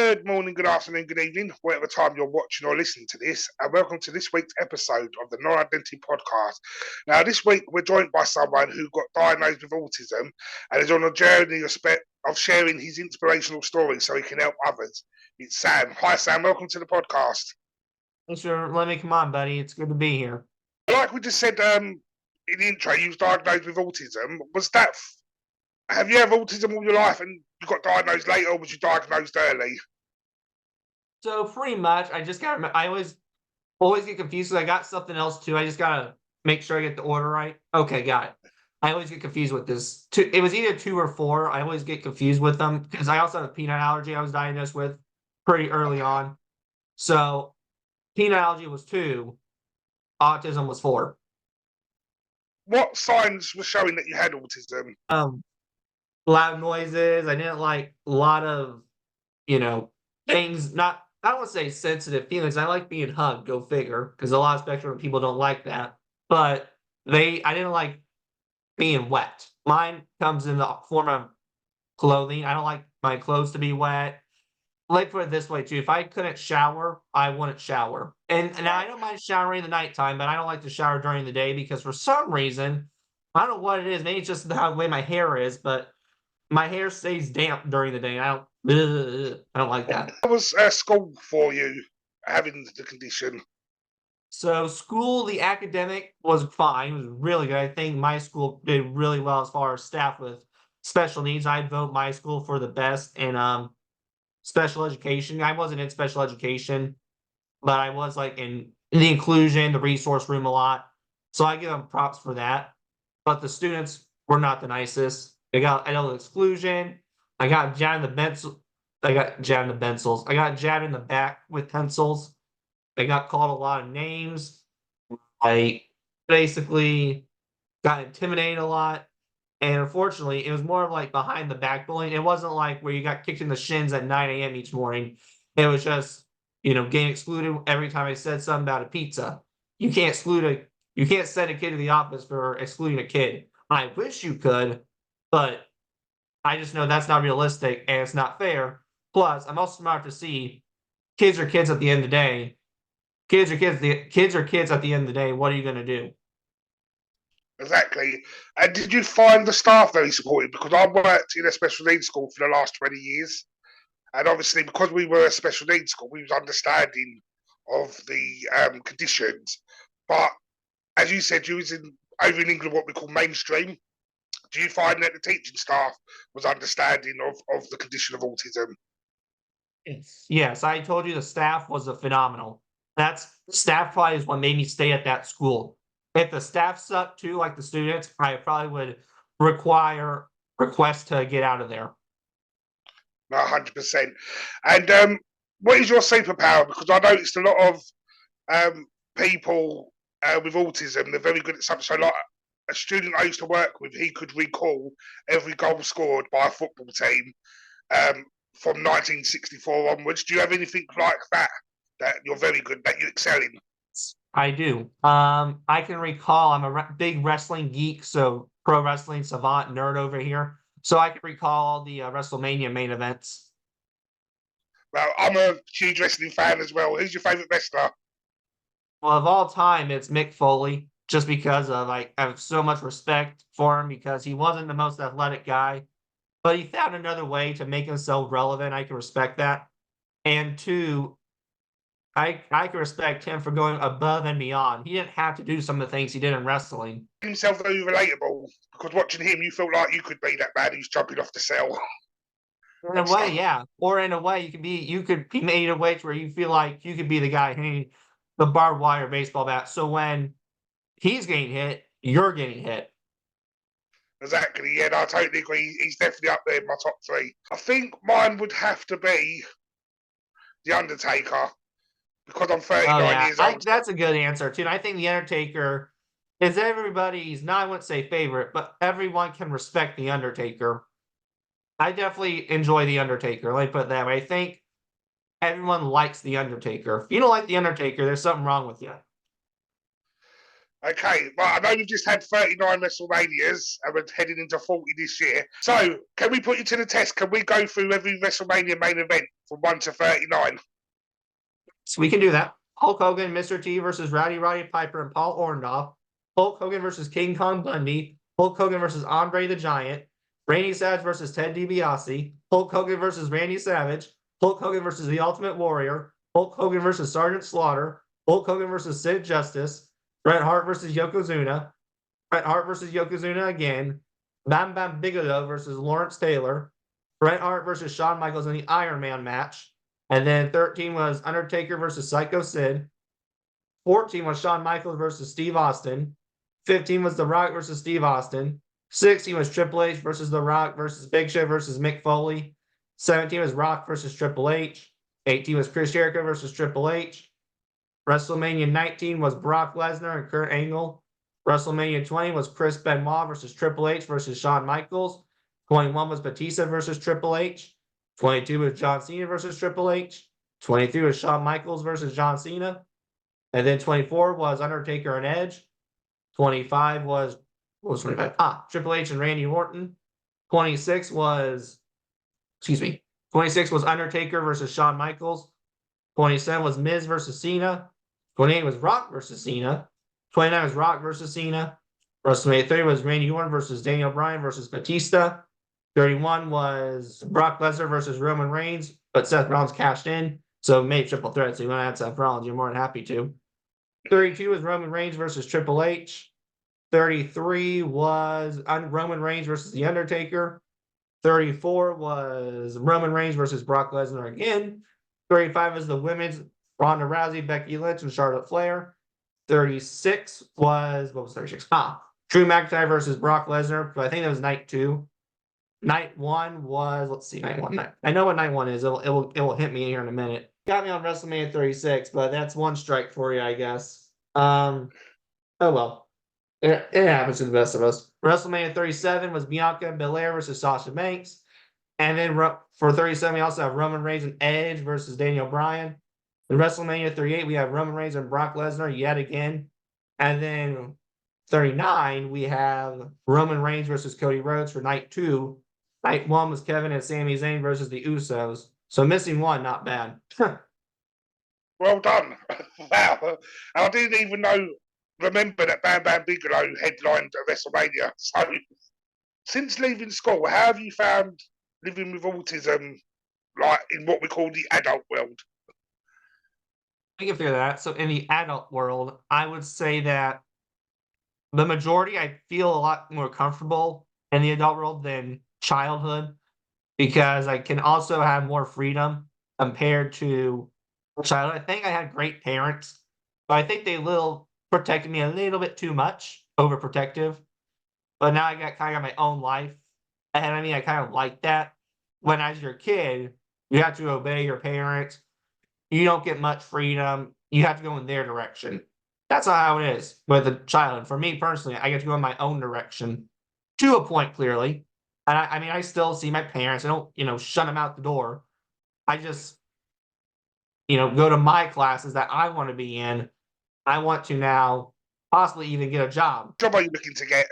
Good morning, good afternoon, good evening, whatever time you're watching or listening to this, and welcome to this week's episode of the Non-Identity podcast. Now, this week we're joined by someone who got diagnosed with autism and is on a journey of sharing his inspirational story so he can help others. It's Sam. Hi, Sam. Welcome to the podcast. Thanks for letting me come on, buddy. It's good to be here. Like we just said in the intro, you was diagnosed with autism. Have you had autism all your life and you got diagnosed later, or was you diagnosed early? So pretty much, I always get confused because I got something else too. I just gotta make sure I get the order right. Okay, got it. I always get confused with this. It was either 2 or 4. I always get confused with them because I also have a peanut allergy I was diagnosed with pretty early on. So peanut allergy was 2, autism was 4. What signs were showing that you had autism? Loud noises. I didn't like a lot of, things. I don't want to say sensitive feelings. I like being hugged. Go figure, because a lot of spectrum people don't like that. But I didn't like being wet. Mine comes in the form of clothing. I don't like my clothes to be wet. Like, put it this way too: if I couldn't shower, I wouldn't shower. And now I don't mind showering in the nighttime, but I don't like to shower during the day because for some reason, I don't know what it is. Maybe it's just the way my hair is, but my hair stays damp during the day. I don't like that. How was school for you having the condition? So school, the academic was fine. It was really good. I think my school did really well as far as staff with special needs. I'd vote my school for the best in special education. I wasn't in special education, but I was like in the inclusion, the resource room a lot. So I give them props for that. But the students were not the nicest. I got adult exclusion. I got jabbed in the pencil. I got jabbed in the pencils. I got jabbed in the back with pencils. I got called a lot of names. I basically got intimidated a lot. And unfortunately, it was more of like behind the back bullying. It wasn't like where you got kicked in the shins at 9 a.m. each morning. It was just, getting excluded every time I said something about a pizza. You can't send a kid to the office for excluding a kid. I wish you could, but I just know that's not realistic and it's not fair. Plus, I'm also smart to see kids are kids at the end of the day. Kids are kids. Kids are kids at the end of the day. What are you going to do? Exactly. And did you find the staff very supportive? Because I worked in a special needs school for the last 20 years. And obviously, because we were a special needs school, we was understanding of the conditions. But as you said, you was over in England what we call mainstream. Do you find that the teaching staff was understanding of the condition of autism? Yes, I told you the staff was a phenomenal. Staff probably is what made me stay at that school. If the staff sucked too, like the students, I probably would request to get out of there. No, 100%. And what is your superpower? Because I noticed a lot of people with autism, they're very good at something. So, like a student I used to work with, he could recall every goal scored by a football team from 1964 onwards. Do you have anything like that you're very good, that you excel in? I do. I can recall. I'm a big wrestling geek, so pro wrestling savant nerd over here. So I can recall all the WrestleMania main events. Well, I'm a huge wrestling fan as well. Who's your favourite wrestler? Well, of all time, it's Mick Foley, just because of I have so much respect for him because he wasn't the most athletic guy, but he found another way to make himself relevant. I can respect that. And 2, I can respect him for going above and beyond. He didn't have to do some of the things he did in wrestling. Himself very relatable, because watching him, you felt like you could be that man who's jumping off the cell. In a way, yeah. Or in a way, you could be made a way to where you feel like you could be the guy hitting the barbed wire baseball bat. So when he's getting hit, you're getting hit. Exactly, yeah, no, I totally agree. He's definitely up there in my top 3. I think mine would have to be The Undertaker, because I'm 39 years old. That's a good answer, too. And I think The Undertaker is everybody's, I wouldn't say favorite, but everyone can respect The Undertaker. I definitely enjoy The Undertaker. Let me put it that way. I think everyone likes The Undertaker. If you don't like The Undertaker, there's something wrong with you. Okay, well, I know we've just had 39 WrestleManias and we're heading into 40 this year. So, can we put you to the test? Can we go through every WrestleMania main event from 1 to 39? So we can do that. Hulk Hogan, Mr. T versus Roddy Piper and Paul Orndorff. Hulk Hogan versus King Kong Bundy. Hulk Hogan versus Andre the Giant. Randy Savage versus Ted DiBiase. Hulk Hogan versus Randy Savage. Hulk Hogan versus The Ultimate Warrior. Hulk Hogan versus Sergeant Slaughter. Hulk Hogan versus Sid Justice. Bret Hart versus Yokozuna. Bret Hart versus Yokozuna again. Bam Bam Bigelow versus Lawrence Taylor. Bret Hart versus Shawn Michaels in the Iron Man match. And then 13 was Undertaker versus Psycho Sid. 14 was Shawn Michaels versus Steve Austin. 15 was The Rock versus Steve Austin. 16 was Triple H versus The Rock versus Big Show versus Mick Foley. 17 was Rock versus Triple H. 18 was Chris Jericho versus Triple H. WrestleMania 19 was Brock Lesnar and Kurt Angle. WrestleMania 20 was Chris Benoit versus Triple H versus Shawn Michaels. 21 was Batista versus Triple H. 22 was John Cena versus Triple H. 23 was Shawn Michaels versus John Cena. And then 24 was Undertaker and Edge. 25 was, what was 25? Triple H and Randy Orton. 26 was, 26 was Undertaker versus Shawn Michaels. 27 was Miz versus Cena. 28 was Rock versus Cena. 29 was Rock versus Cena. WrestleMania 30 was Randy Orton versus Daniel Bryan versus Batista. 31 was Brock Lesnar versus Roman Reigns, but Seth Rollins cashed in, so made triple threat. So you want to add Seth Rollins, you're more than happy to. 32 was Roman Reigns versus Triple H. 33 was Roman Reigns versus The Undertaker. 34 was Roman Reigns versus Brock Lesnar again. 35 is the women's Ronda Rousey, Becky Lynch, and Charlotte Flair. 36 was, what was 36? Drew McIntyre versus Brock Lesnar, but I think that was night 2. Night 1 was, let's see, night 1. I know what night 1 is. It will hit me here in a minute. Got me on WrestleMania 36, but that's one strike for you, I guess. Oh well. It happens to the best of us. WrestleMania 37 was Bianca Belair versus Sasha Banks. And then for 37, we also have Roman Reigns and Edge versus Daniel Bryan. In WrestleMania 38, we have Roman Reigns and Brock Lesnar yet again. And then 39, we have Roman Reigns versus Cody Rhodes for night 2. Night 1 was Kevin and Sami Zayn versus the Usos. So missing one, not bad. Well done. Wow. I didn't even remember that Bam Bam Bigelow headlined WrestleMania. So, since leaving school, how have you found living with autism, like in what we call the adult world? I can figure that out. So in the adult world, I would say that the majority, I feel a lot more comfortable in the adult world than childhood, because I can also have more freedom compared to childhood. I think I had great parents, but I think they protected me a little bit too much, overprotective. But now I got my own life, and I mean I kind of like that. When as your kid, you have to obey your parents. You don't get much freedom. You have to go in their direction. That's not how it is with a child. And for me personally, I get to go in my own direction to a point, clearly. And I mean, I still see my parents. I don't, shut them out the door. I just, go to my classes that I want to be in. I want to now possibly even get a job. What job are you looking to get?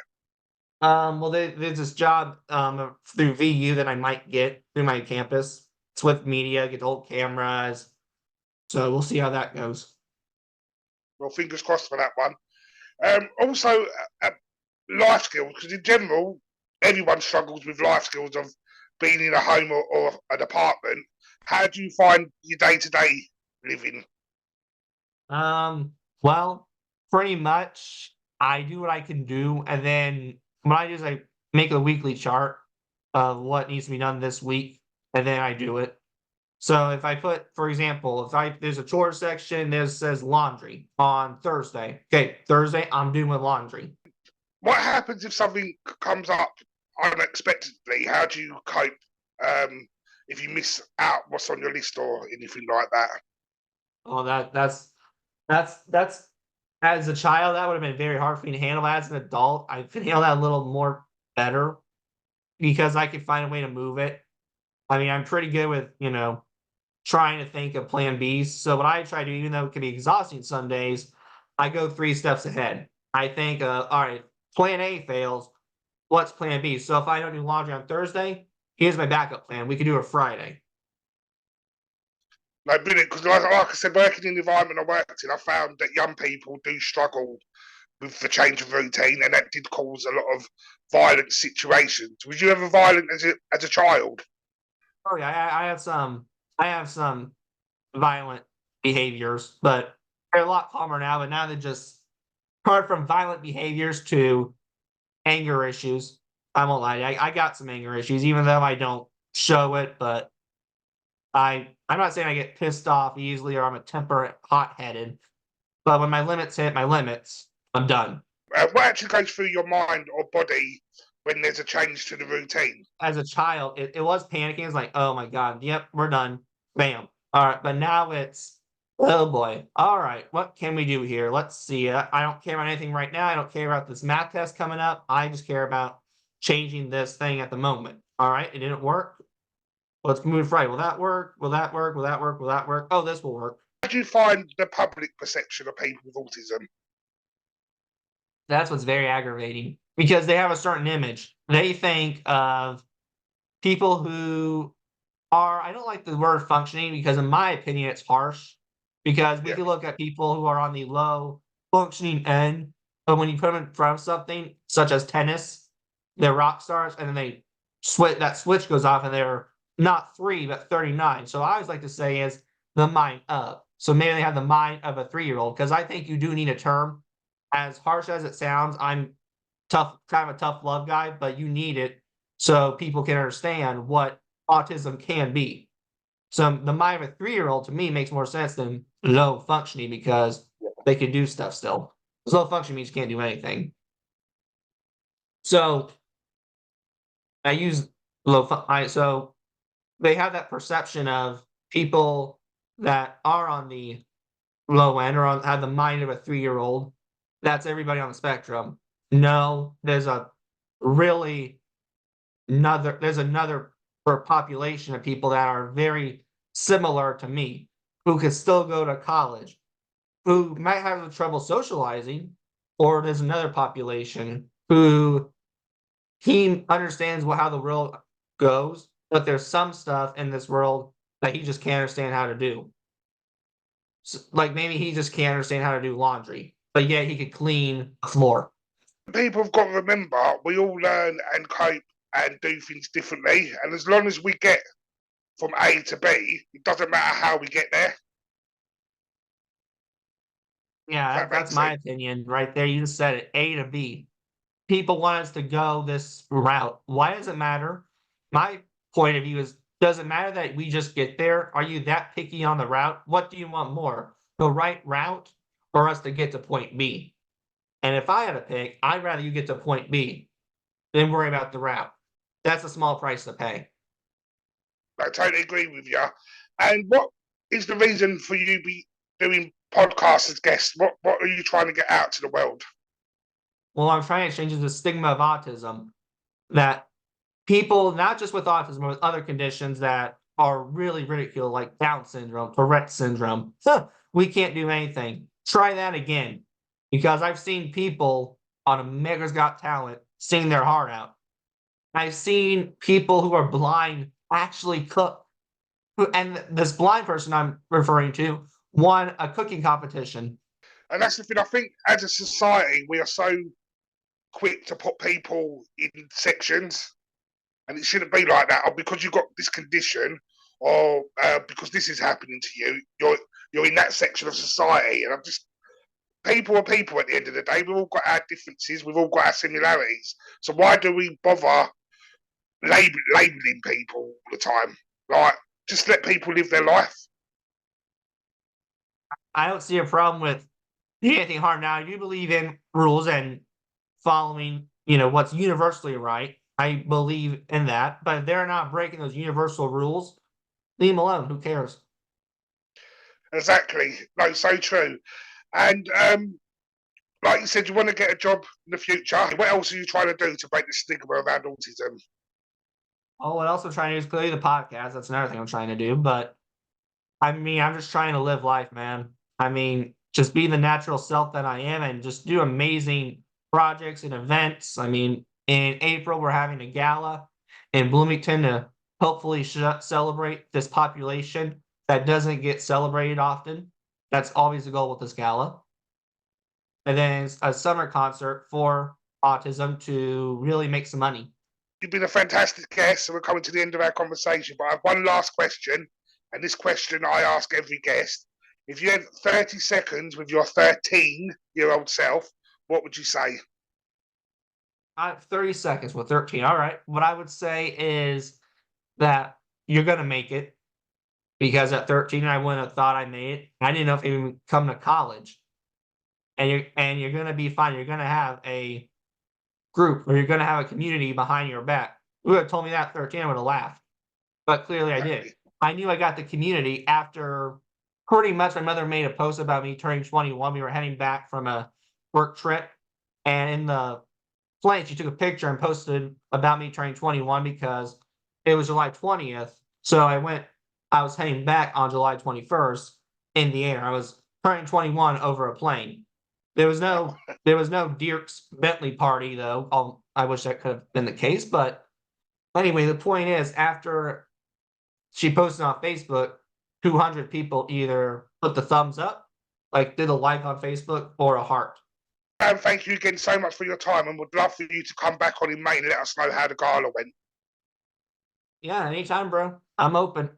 Well, there's this job through VU that I might get through my campus. It's with media, get old cameras. So we'll see how that goes. Well, fingers crossed for that one. Also, life skills, because in general, everyone struggles with life skills of being in a home or an apartment. How do you find your day-to-day living? Well, pretty much I do what I can do, and then what I do is I make a weekly chart of what needs to be done this week, and then I do it. So if I put, for example, there's a chore section that says laundry on Thursday. Okay, Thursday I'm doing laundry. What happens if something comes up unexpectedly? How do you cope if you miss out what's on your list or anything like that? Oh, that's as a child, that would have been very hard for me to handle. As an adult, I can handle that a little more better because I can find a way to move it. I mean, I'm pretty good with, trying to think of plan Bs. So what I try to do, even though it can be exhausting some days, I go 3 steps ahead. I think, all right, plan A fails. What's plan B? So if I don't do laundry on Thursday, here's my backup plan. We can do it Friday. No, brilliant. Because like I said, working in the environment I worked in, I found that young people do struggle with the change of routine, and that did cause a lot of violent situations. Was you ever violent as a child? Oh yeah, I have some violent behaviors, but they're a lot calmer now. But now they're just apart from violent behaviors to anger issues. I won't lie, I got some anger issues, even though I don't show it. But I'm not saying I get pissed off easily or I'm a temper hot headed. But when my limits hit my limits, I'm done. What actually goes through your mind or body when there's a change to the routine? As a child, it was panicking. It's like, oh my god, yep, we're done. Bam. All right, but now it's oh boy. All right, what can we do here? Let's see. I don't care about anything right now. I don't care about this math test coming up. I just care about changing this thing at the moment. All right, it didn't work. Let's move right. Will that work? Will that work? Will that work? Will that work? Oh, this will work. How do you find the public perception of people with autism? That's what's very aggravating because they have a certain image. They think of people who are, I don't like the word functioning because, in my opinion, it's harsh. Because we Yeah. can look at people who are on the low functioning end, but when you put them in front of something such as tennis, they're rock stars, and then that switch goes off, and they're not 3 but 39. So I always like to say is the mind of. So maybe they have the mind of a 3-year-old because I think you do need a term. As harsh as it sounds, I'm tough, kind of a tough love guy, but you need it so people can understand what autism can be. So the mind of a 3-year-old to me makes more sense than low functioning because they can do stuff still. 'Cause low functioning means you can't do anything. So I use so they have that perception of people that are on the low end or have the mind of a 3-year-old. That's everybody on the spectrum. No, really there's another population of people that are very similar to me who could still go to college, who might have trouble socializing, or there's another population who he understands how the world goes, but there's some stuff in this world that he just can't understand how to do. Like maybe he just can't understand how to do laundry, but yet he could clean a floor. People have got to remember we all learn and cope and do things differently. And as long as we get from A to B, it doesn't matter how we get there. Yeah, That that's makes my sense. opinion right there. You just said it, A to B. People want us to go this route. Why does it matter? My point of view is, does it matter that we just get there? Are you that picky on the route? What do you want more? The right route or us to get to point B? And if I had to pick, I'd rather you get to point B than worry about the route. That's a small price to pay. I totally agree with you. And what is the reason for you be doing podcasts as guests? What are you trying to get out to the world? Well, I'm trying to change the stigma of autism that people, not just with autism, but with other conditions that are really ridiculed, like Down syndrome, Tourette syndrome. We can't do anything. Try that again. Because I've seen people on America's Got Talent sing their heart out. I've seen people who are blind actually cook. And this blind person I'm referring to won a cooking competition. And that's the thing. I think as a society, we are so quick to put people in sections, and it shouldn't be like that. Or because you've got this condition, or because this is happening to you, you're in that section of society. And I'm just people are people at the end of the day. We've all got our differences. We've all got our similarities. So why do we bother labeling people all the time? Like, just let people live their life. I don't see a problem with anything hard. Now, I do believe in rules and following, what's universally right. I believe in that. But if they're not breaking those universal rules, leave them alone. Who cares? Exactly. No, so true. And like you said, you want to get a job in the future. What else are you trying to do to break the stigma around autism? Oh, what else I'm trying to do is clearly the podcast. That's another thing I'm trying to do. But I mean, I'm just trying to live life, man. I mean, just be the natural self that I am and just do amazing projects and events. I mean, in April, we're having a gala in Bloomington to hopefully celebrate this population that doesn't get celebrated often. That's always the goal with this gala. And then a summer concert for autism to really make some money. You've been a fantastic guest, and we're coming to the end of our conversation. But I have one last question, and this question I ask every guest. If you had 30 seconds with your 13-year-old self, what would you say? 30 seconds with 13. All right. What I would say is that you're going to make it because at 13, I wouldn't have thought I made it. I didn't know if I even come to college. And you're going to be fine. You're going to have a group or you're going to have a community behind your back. Who would have told me that at 13, I would have laughed. But clearly I did. I knew I got the community after pretty much my mother made a post about me turning 21. We were heading back from a work trip. And in the plane, she took a picture and posted about me turning 21 because it was July 20th. So I was heading back on July 21st in the air. I was turning 21 over a plane. There was no Dirk's Bentley party though. I wish that could have been the case, but anyway, the point is after she posted on Facebook, 200 people either put the thumbs up, like did a like on Facebook, or a heart. And thank you again so much for your time, and would love for you to come back on in May and let us know how the gala went. Yeah, anytime, bro. I'm open.